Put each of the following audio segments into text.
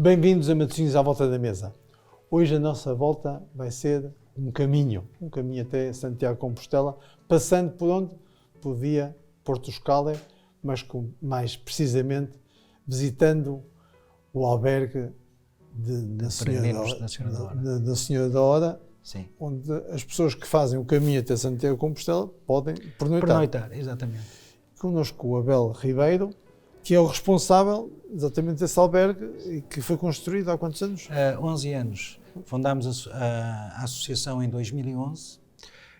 Bem-vindos a Matosinhos à volta da mesa. Hoje a nossa volta vai ser um caminho até Santiago de Compostela, passando por onde? Por via Porto Escala, mas mais precisamente visitando o albergue da Senhora da Hora, sim, onde as pessoas que fazem o caminho até Santiago de Compostela podem pernoitar. Pernoitar, exatamente. Connosco o Abel Ribeiro, que é o responsável exatamente desse albergue e que foi construído há quantos anos? 11 anos. Fundámos a associação em 2011.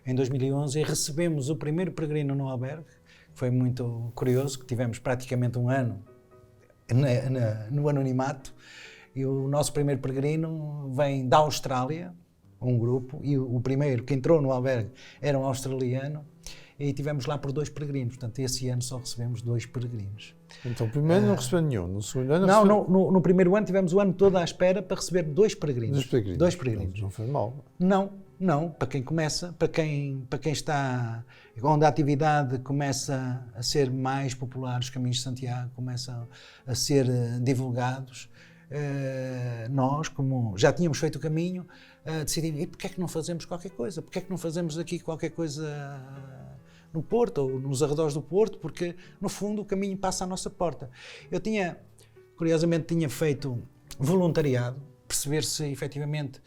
Em 2011 e recebemos o primeiro peregrino no albergue. Foi muito curioso, que tivemos praticamente um ano no anonimato. E o nosso primeiro peregrino vem da Austrália, um grupo, e o primeiro que entrou no albergue era um australiano, e tivemos lá por 2 peregrinos. Portanto, esse ano só recebemos 2 peregrinos. Então, o primeiro não recebeu nenhum, no segundo ano Não, recebeu... no primeiro ano tivemos o ano todo à espera para receber 2 peregrinos. 2 peregrinos. Não foi mal. Não, para quem começa, para quem está, onde a atividade começa a ser mais popular, os caminhos de Santiago começam a ser divulgados, nós, como já tínhamos feito o caminho, decidimos, e porquê é que não fazemos qualquer coisa? Porquê é que não fazemos aqui qualquer coisa no Porto, ou nos arredores do Porto? Porque, no fundo, o caminho passa à nossa porta. Eu curiosamente, tinha feito voluntariado, perceber se, efetivamente,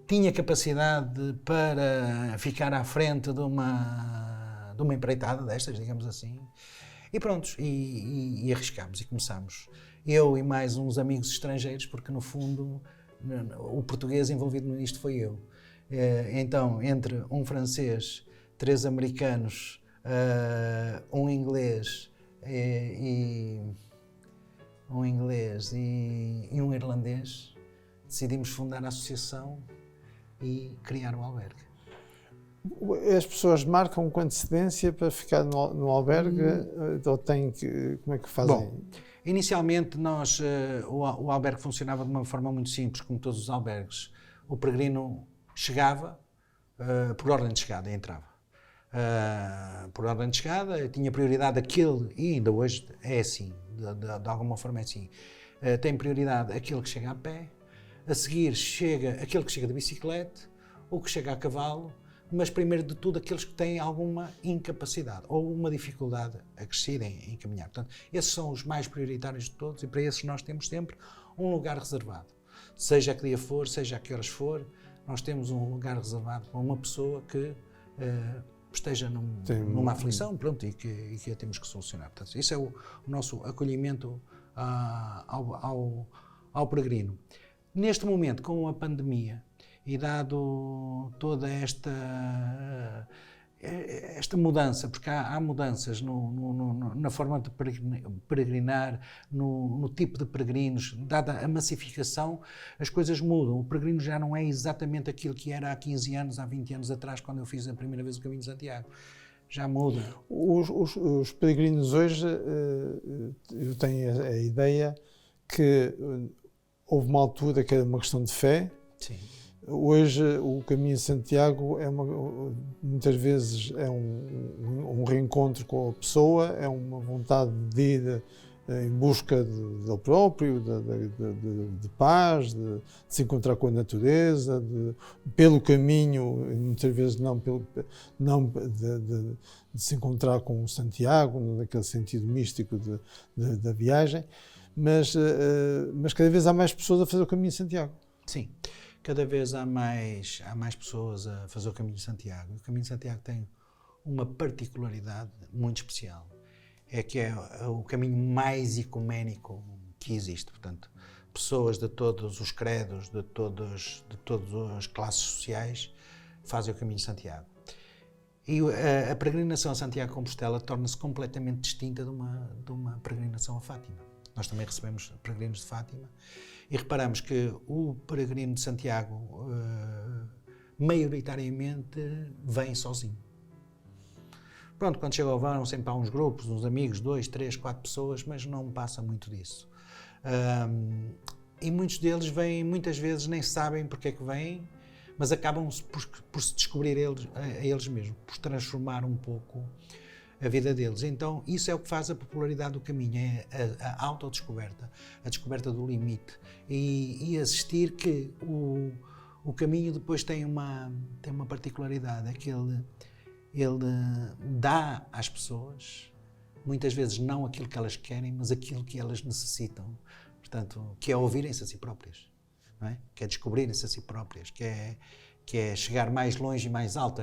tinha capacidade para ficar à frente de uma empreitada destas, digamos assim. E pronto, e arriscámos e começámos. Eu e mais uns amigos estrangeiros, porque, no fundo, o português envolvido nisto foi eu. Então, entre um francês, 3 americanos, um inglês e um irlandês, decidimos fundar a associação e criar o albergue. As pessoas marcam com antecedência para ficar no albergue ou têm que... Como é que fazem? Bom, inicialmente o albergue funcionava de uma forma muito simples, como todos os albergues. O peregrino chegava, por ordem de chegada, entrava. Por ordem de chegada, tinha prioridade aquele, e ainda hoje é assim, de alguma forma é assim, tem prioridade aquele que chega a pé, a seguir chega aquele que chega de bicicleta, ou que chega a cavalo, mas primeiro de tudo aqueles que têm alguma incapacidade ou uma dificuldade acrescida em caminhar. Portanto, esses são os mais prioritários de todos e para esses nós temos sempre um lugar reservado. Seja a que dia for, seja a que horas for, nós temos um lugar reservado para uma pessoa que esteja numa aflição, pronto, e que a temos que solucionar. Portanto, isso é o nosso acolhimento ao peregrino. Neste momento, com a pandemia, e dado toda esta mudança, porque há mudanças na forma de peregrinar, no tipo de peregrinos, dada a massificação, as coisas mudam. O peregrino já não é exatamente aquilo que era há 15 anos, há 20 anos atrás, quando eu fiz a primeira vez o Caminho de Santiago. Já muda. Os peregrinos hoje, eu tenho a ideia que houve uma altura que era uma questão de fé. Sim. Hoje o Caminho de Santiago muitas vezes é um reencontro com a pessoa, é uma vontade de ir em busca dele próprio, de paz, de se encontrar com a natureza, pelo caminho, muitas vezes de se encontrar com o Santiago, naquele sentido místico da viagem, mas cada vez há mais pessoas a fazer o Caminho de Santiago. Sim. Cada vez há mais pessoas a fazer o Caminho de Santiago. O Caminho de Santiago tem uma particularidade muito especial. É que é o caminho mais ecuménico que existe. Portanto, pessoas de todos os credos, de todas as classes sociais, fazem o Caminho de Santiago. E a peregrinação a Santiago de Compostela torna-se completamente distinta de uma peregrinação a Fátima. Nós também recebemos peregrinos de Fátima e reparamos que o peregrino de Santiago maioritariamente vem sozinho. Pronto, quando chega ao vão sempre há uns grupos, uns amigos, 2, 3, 4 pessoas, mas não passa muito disso. E muitos deles vêm, muitas vezes nem sabem porque é que vêm, mas acabam por se descobrir a eles mesmos, por transformar um pouco a vida deles. Então, isso é o que faz a popularidade do caminho, é a autodescoberta, a descoberta do limite e assistir que o caminho depois tem uma particularidade, é que ele dá às pessoas, muitas vezes não aquilo que elas querem, mas aquilo que elas necessitam. Portanto, que é ouvirem-se a si próprias, não é? Que é descobrirem-se a si próprias, que é chegar mais longe e mais alto.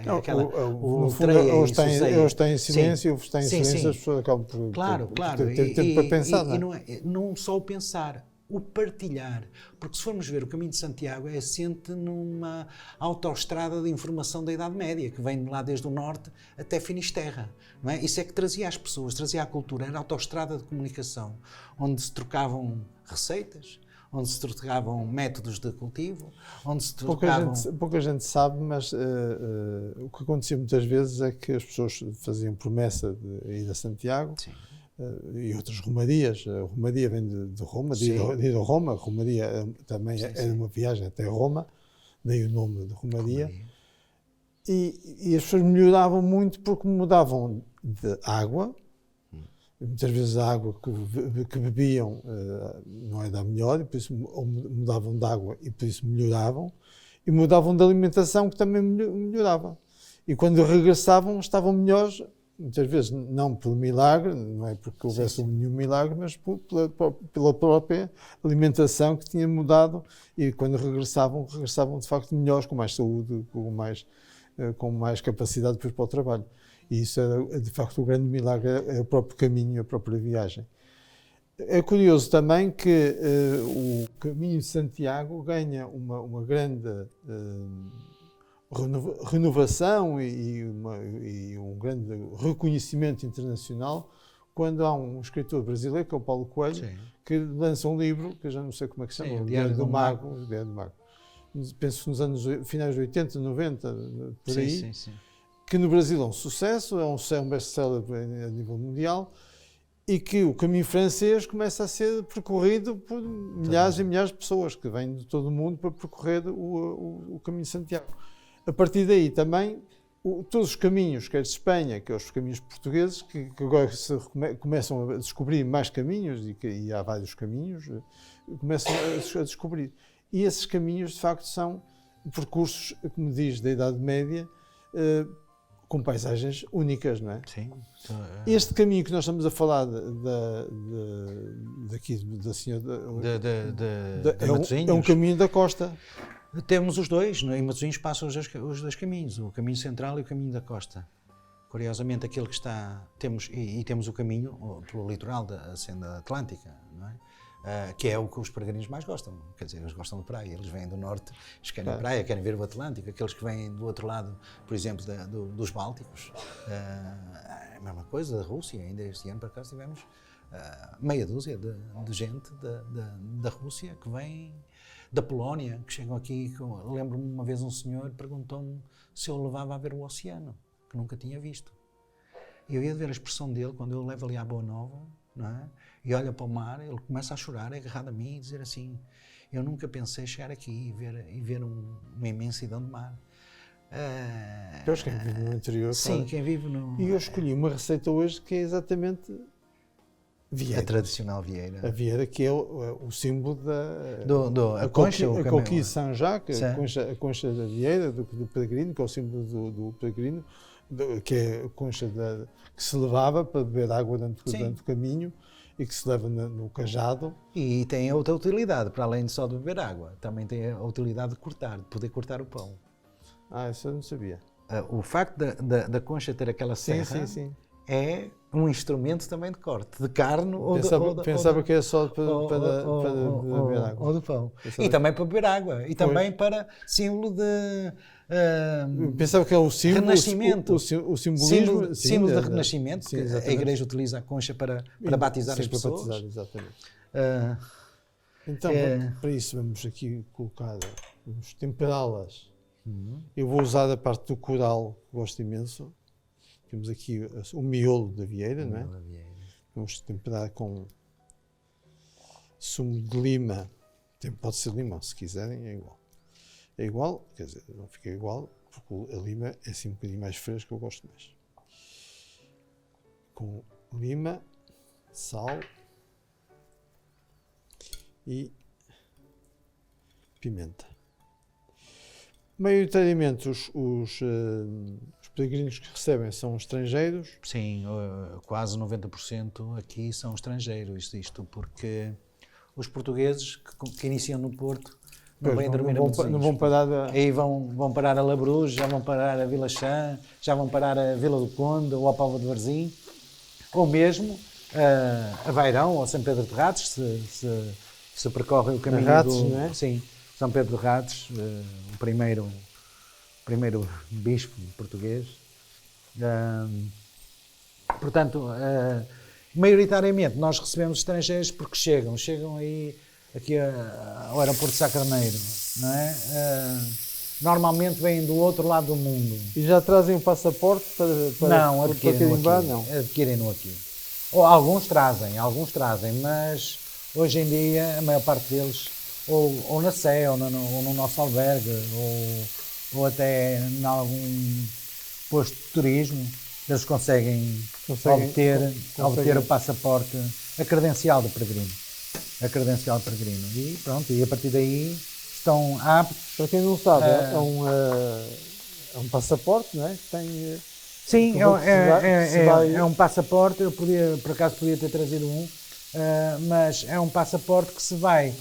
No fundo, eles têm silêncio, eles têm silêncio, as pessoas acabam por ter tempo para pensar. Não só o pensar, o partilhar. Porque se formos ver, o Caminho de Santiago é assente numa autoestrada de informação da Idade Média, que vem lá desde o norte até Finisterra. Não é? Isso é que trazia às pessoas, trazia à cultura, era a autoestrada de comunicação, onde se trocavam receitas, onde se trocavam métodos de cultivo, onde se trocavam... Pouca gente sabe, mas o que acontecia muitas vezes é que as pessoas faziam promessa de ir a Santiago. Sim. E outras romarias. A romaria vem de Roma, de ir a Roma. A romaria também era uma viagem até Roma, daí o nome de romaria. E as pessoas melhoravam muito porque mudavam de água. Muitas vezes a água que bebiam não é da melhor, e por isso mudavam de água e por isso melhoravam. E mudavam de alimentação, que também melhorava. E quando regressavam estavam melhores. Muitas vezes não por milagre, não é porque houvesse nenhum milagre, mas pela própria alimentação que tinha mudado, e quando regressavam de facto melhores, com mais saúde, com mais capacidade depois para o trabalho. E isso era de facto o grande milagre, é o próprio caminho, a própria viagem. É curioso também que o Caminho de Santiago ganha uma grande renovação e um grande reconhecimento internacional quando há um escritor brasileiro, que é o Paulo Coelho, que lança um livro, que eu já não sei como é que se chama, o Diário do Mago. Penso nos anos finais de 80, 90, por aí, que no Brasil é um sucesso, é um best-seller a nível mundial, e que o caminho francês começa a ser percorrido por milhares e milhares de pessoas que vêm de todo o mundo para percorrer o Caminho de Santiago. A partir daí também, todos os caminhos, quer de Espanha, quer os caminhos portugueses, que agora começam a descobrir mais caminhos, e há vários caminhos, começam a descobrir. E esses caminhos, de facto, são percursos, como diz, da Idade Média, com paisagens únicas, não é? Sim. Este caminho que nós estamos a falar daqui, da senhora... é um caminho da costa. Temos os dois, em Matosinhos passam os dois caminhos, o caminho central e o caminho da costa. Curiosamente, aquele que está... Temos o caminho pelo litoral da Senda Atlântica, não é? Que é o que os peregrinos mais gostam. Quer dizer, eles gostam de praia, eles vêm do norte, eles querem praia, querem ver o Atlântico. Aqueles que vêm do outro lado, por exemplo, dos Bálticos, é a mesma coisa, da Rússia. Ainda este ano, para cá, tivemos meia dúzia de gente da Rússia que vem... da Polónia, que chegam aqui. Lembro-me uma vez um senhor perguntou-me se eu o levava a ver o oceano, que nunca tinha visto. E eu ia ver a expressão dele quando eu o levo ali à Boa Nova, não é? E olha para o mar, ele começa a chorar, agarrado a mim, e dizer assim: eu nunca pensei chegar aqui e ver uma imensidão de mar. Deus, quem vive no interior. Sim, claro. Quem vive no... E eu escolhi uma receita hoje que é exatamente... Vieira. A tradicional vieira. A vieira, que é o símbolo a concha. A Coquille Saint-Jacques, a concha da vieira, do peregrino, que é o símbolo do peregrino, que é a concha que se levava para beber água durante o caminho e que se leva no cajado. E tem outra utilidade, para além de só de beber água, também tem a utilidade de cortar, de poder cortar o pão. Isso eu não sabia. O facto da concha ter aquela serra... é um instrumento também de corte, de carne pensava que era só para beber água. Ou do pão. E também para beber água. E também para símbolo de... pensava que é o símbolo... Renascimento. O simbolismo... Símbolo de renascimento, que a Igreja utiliza a concha para batizar as pessoas. Para batizar, exatamente. Então, para isso vamos aqui colocar... Vamos temperá-las. Eu vou usar a parte do coral, que gosto imenso. Temos aqui o miolo da vieira, não é? Vamos temperar com sumo de lima. Pode ser limão, se quiserem, é igual. É igual, quer dizer, não fica igual, porque a lima é assim um bocadinho mais fresca, eu gosto mais. com lima, sal e pimenta. Maioritariamente os peregrinos que recebem são estrangeiros. Sim, quase 90% aqui são estrangeiros, isto porque os portugueses que iniciam no Porto não Pois, vêm dormir a Matosinhos. não vão parar Aí vão parar a Labruz, já vão parar a Vila Chã, já vão parar a Vila do Conde ou a Póvoa de Varzim, ou mesmo a Vairão ou São Pedro de Ratos, se percorre o caminho Ratos, do... não é? Sim, São Pedro de Ratos, o primeiro bispo português. Portanto, maioritariamente nós recebemos estrangeiros porque chegam aí aqui ao aeroporto de Sá Carneiro, não é? Normalmente vêm do outro lado do mundo. E já trazem o passaporte para Não, para adquirem-no carimbar? aqui. Não. Adquirem-no aqui. Ou alguns trazem, mas hoje em dia a maior parte deles ou na Sé, ou no nosso albergue, ou até em algum posto de turismo, eles conseguem obter o passaporte, a credencial de peregrino. E pronto, e a partir daí estão aptos. Para quem não sabe, é um passaporte, não é? Que tem... Sim, vai- é um passaporte, por acaso podia ter trazido um, mas é um passaporte que se vai,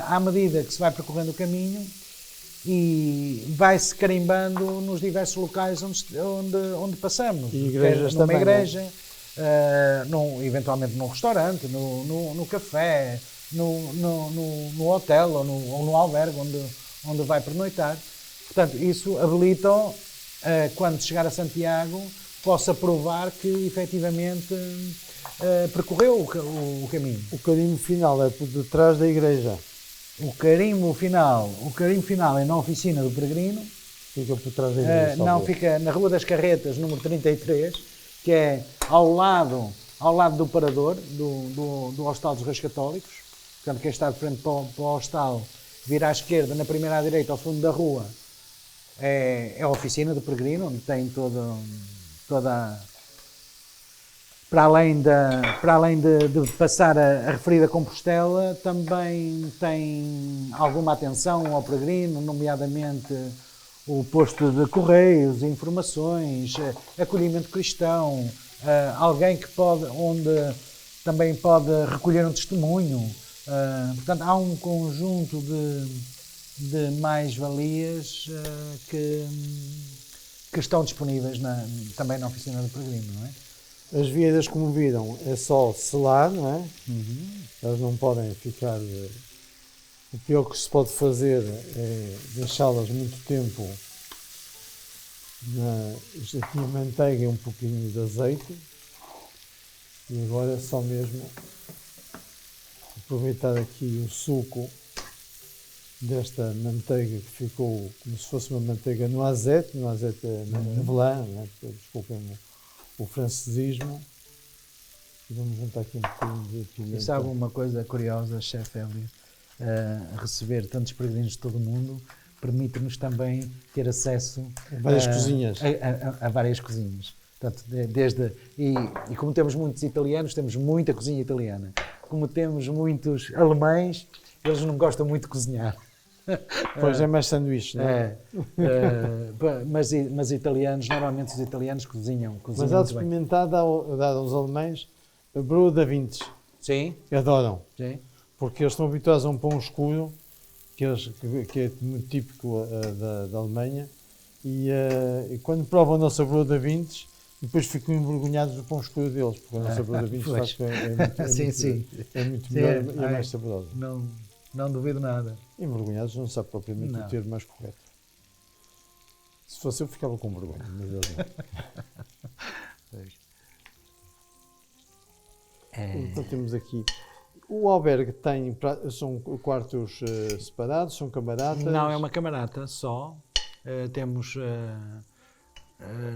à medida que se vai percorrendo o caminho, e vai-se carimbando nos diversos locais onde passamos. E igrejas Numa também, igreja, eventualmente num restaurante, no café, no hotel ou no albergue onde vai pernoitar. Portanto, isso habilita, quando chegar a Santiago, possa provar que efetivamente percorreu o caminho. O carimbo final é por detrás da igreja. O carimbo final é na oficina do peregrino. Fica por trás da igreja. Não, fica na Rua das Carretas, número 33, que é ao lado do parador do Hostal dos Reis Católicos. Portanto, quem está de frente para o hostal, vira à esquerda, na primeira à direita, ao fundo da rua, é a oficina do peregrino, onde tem toda... Para além de passar a referida Compostela, também tem alguma atenção ao peregrino, nomeadamente o posto de correios, informações, acolhimento cristão, alguém onde também pode recolher um testemunho. Portanto, há um conjunto de mais-valias que estão disponíveis também na oficina do peregrino, não é? As vieiras, como viram, é só selar, não é? Elas não podem ficar... O pior que se pode fazer é deixá-las muito tempo já tinha manteiga e um pouquinho de azeite, e agora é só mesmo aproveitar aqui o suco desta manteiga que ficou como se fosse uma manteiga no azeite avelã, né? Desculpem o francesismo. E vamos juntar aqui um bocadinho de pimenta. E sabe uma coisa curiosa, chefe Hélio? Receber tantos peregrinos de todo o mundo permite-nos também ter acesso A várias cozinhas. A várias cozinhas. Portanto, e como temos muitos italianos, temos muita cozinha italiana. Como temos muitos alemães, eles não gostam muito de cozinhar. Pois é mais sanduíche, não é? Mas italianos, normalmente os italianos cozinham Mas há de muito bem. experimentar dar aos alemães a broa da Vintes. Sim, Adoram. sim. Porque eles estão habituados a um pão escuro, que é muito típico da Alemanha, e quando provam a nossa broa da Vintes, depois ficam envergonhados do pão escuro deles, porque a nossa broa da Vintes pois. de facto é muito Sim, melhor e é mais saborosa. Não duvido nada. Envergonhados não sabe propriamente Não. o termo mais correto. Se fosse eu, ficava com vergonha, mas eles não. Então temos aqui. O albergue são quartos separados, são camaradas? Não, é uma camarata só. Temos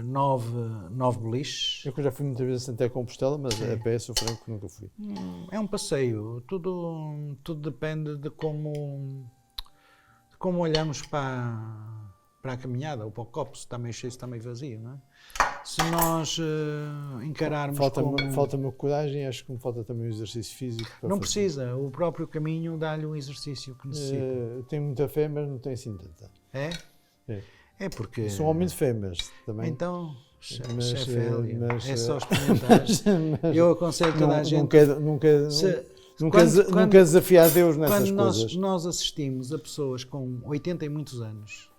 9 beliches. Eu que já fui muitas vezes a Santiago de Compostela, mas a pé sou franco que nunca fui. É um passeio. Tudo depende de como olhamos para a caminhada, ou para o copo, se está meio cheio, se está meio vazio, não é? se nós encararmos como... Falta-me coragem, acho que me falta também o exercício físico. Não precisa, o próprio caminho dá-lhe o exercício que necessita. Tenho muita fé, mas não tenho assim tanta. É? É. É porque... Sou um homem de fé, mas também... Então, Mas, chefe Hélio, mas, é só experimentar. Eu aconselho toda a gente... Nunca desafiar Deus nessas quando coisas. nós assistimos a pessoas com 80 e muitos anos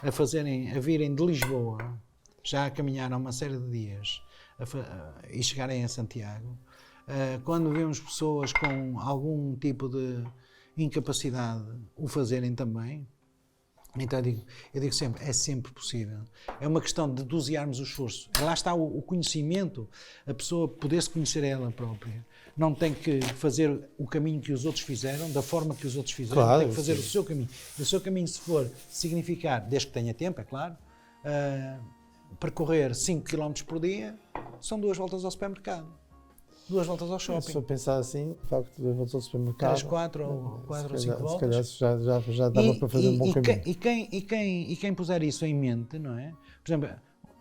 a virem de Lisboa, já a caminhar há uma série de dias e chegarem a Santiago, quando vemos pessoas com algum tipo de incapacidade o fazerem também, então eu digo sempre, é sempre possível. É uma questão de dosearmos o esforço. Lá está o conhecimento, a pessoa poder-se conhecer a ela própria. Não tem que fazer o caminho que os outros fizeram, da forma que os outros fizeram, claro, tem que fazer sim. o seu caminho. E o seu caminho, se for significar, desde que tenha tempo, é claro, percorrer 5 km por dia, são 2 voltas ao supermercado, 2 voltas ao shopping. Se eu pensar assim, de facto, 2 voltas ao supermercado... 3, 4 ou 5 voltas. Se calhar já dava para fazer um bom caminho. E quem puser isso em mente, não é? Por exemplo,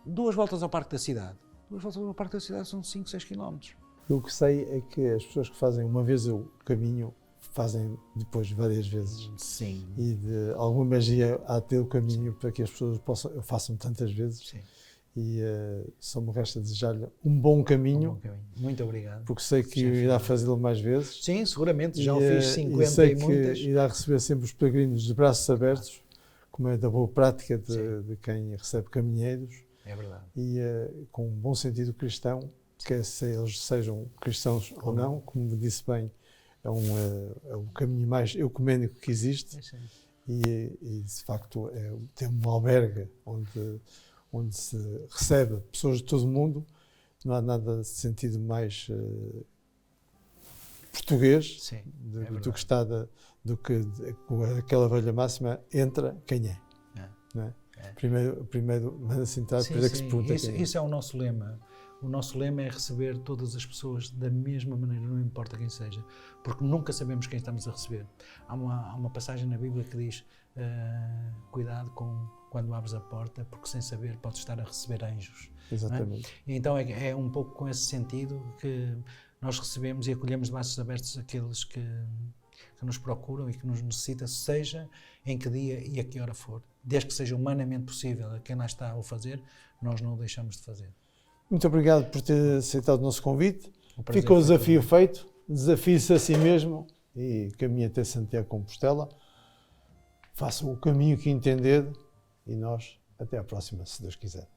2 voltas ao Parque da Cidade. 2 voltas ao Parque da Cidade são 5, 6 km. O que sei é que as pessoas que fazem uma vez o caminho, fazem depois várias vezes. Sim. E de alguma magia há de ter o caminho para que as pessoas façam tantas vezes. Sim. E só me resta desejar-lhe um bom caminho. Um bom caminho. Muito obrigado. Porque sei que irá fazê-lo mais vezes. Sim, seguramente. Já o fiz 50 e sei muitas. Que irá receber sempre os peregrinos de braços abertos, como é da boa prática de quem recebe caminheiros. É verdade. E com um bom sentido cristão, quer se eles sejam cristãos ou não, como disse bem, é o caminho mais ecuménico que existe. E de facto tem uma albergue onde se recebe pessoas de todo o mundo. Não há nada de sentido mais português do que está com aquela velha máxima: entra quem é. Não é? Primeiro manda-se entrar, depois é que se pergunta quem é. Isso é o nosso lema. O nosso lema é receber todas as pessoas da mesma maneira, não importa quem seja, porque nunca sabemos quem estamos a receber. Há uma passagem na Bíblia que diz: cuidado quando abres a porta, porque sem saber podes estar a receber anjos. Exatamente. E então é um pouco com esse sentido que nós recebemos e acolhemos de braços abertos aqueles que nos procuram e que nos necessitam, seja em que dia e a que hora for. Desde que seja humanamente possível a quem lá está a o fazer, nós não o deixamos de fazer. Muito obrigado por ter aceitado o nosso convite. Fica o desafio feito. Desafie-se a si mesmo e caminhe até Santiago de Compostela. Façam o caminho que entender e nós até à próxima, se Deus quiser.